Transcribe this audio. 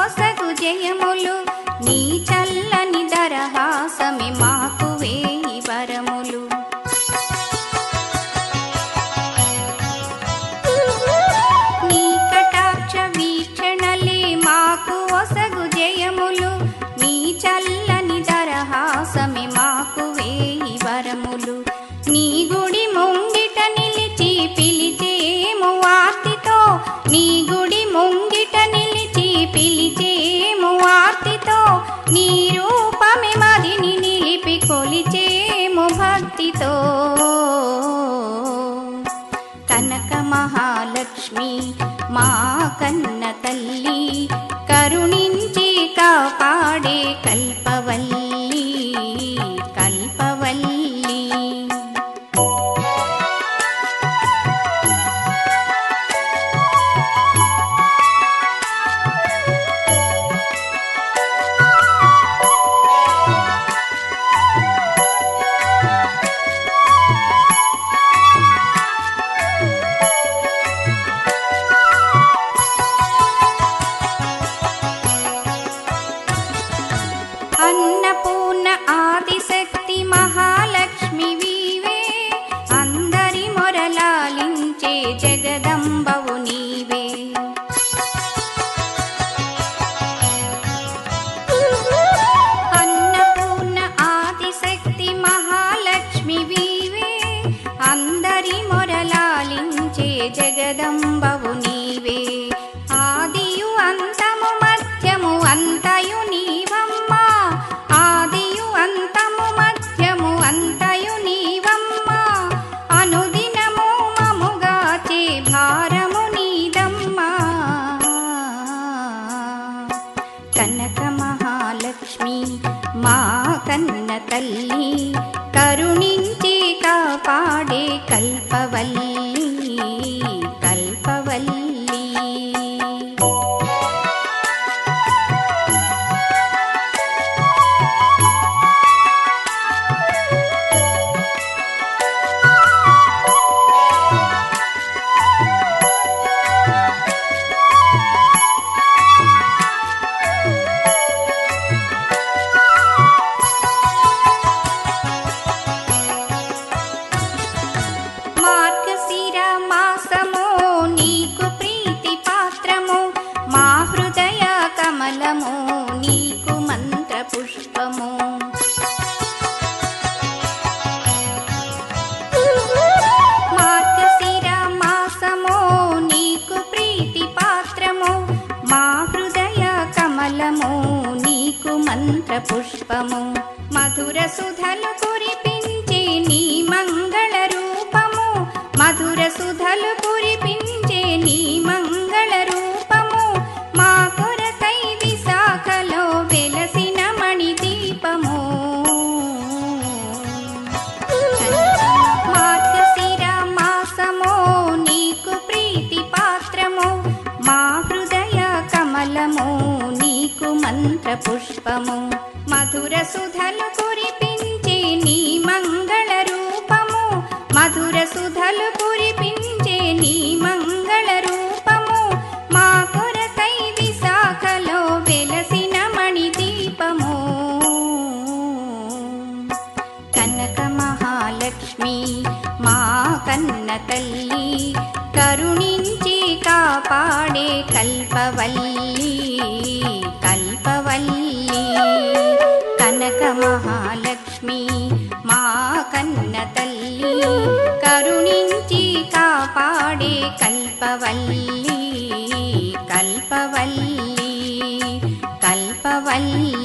ఒసగు జయములు నీ చల్లని దరహాసమే మాకు వేయి వరములు నీ కటాక్ష వీక్షణలే మాకు ఒసగు జయములు నీ చల్లని దరహాసమే మాకు వేయి వరములు నీ గుడి ముంగిట నిలిచి పిలిచేము ఆర్తితో నీ గుడి ముంగిట నిలిచి పిలిచేము ఆర్తితో నీ రూపమే మదిని నిలిపి కొలిచేము భక్తితో కనక మహాలక్ష్మి మా కన్న తల్లి కరుణించి కాపాడే కల్పవల్లి కల్పవల్లి అన్నపూర్ణ ఆదిశక్తి మహాలక్ష్మి వీవే అందరి మొరలాలించే జగదంబవు నీవే అన్నపూర్ణ ఆదిశక్తి మహాలక్ష్మి వీవే అందరి మొరలాలించే జగదంబవు నీవే ఆదియు అంతము మధ్యము అంతయు నీవమ్మ ఆదియు అంతము మధ్యము అంతయు నీవమ్మ అనుదినము మముగాచే భారము నీదమ్మ కనక మహాలక్ష్మి మా కన్న తల్లి కరుణించి కాపాడే కల్పవల్లి కల్పవల్లి మార్గశిర మాసము నీకు ప్రీతి పాత్రము మా హృదయ కమలము నీకు మంత్ర పుష్పము మార్గశిర మాసము నీకు ప్రీతి పాత్రము మా హృదయ కమలము నీకు మంత్ర పుష్పము మధుర సుధలు కురిపించే నీ మంగళ రూపము మధుర సుధలు కురిపించే నీ మంగళ రూపము మా కొరకై విశాఖలో వెలసిన మణిదీపము మార్గశిర మాసము నీకు ప్రీతి పాత్రము మా హృదయ కమలము నీకు మంత్ర పుష్పము మధుర సుధలు కురిపించే నీ మంగళ రూపము మధుర సుధలు కురిపించే నీ మంగళ రూపము మా కొరకై విశాఖలో వెలసిన మణిదీపము కనక మహాలక్ష్మి మా కన్న తల్లి కరుణించి కాపాడే కల్పవల్లి కల్పవల్లి కనక మహాలక్ష్మి మా కన్న తల్లి కరుణించి కాపాడే కల్పవల్లి కల్పవల్లి కల్పవల్లి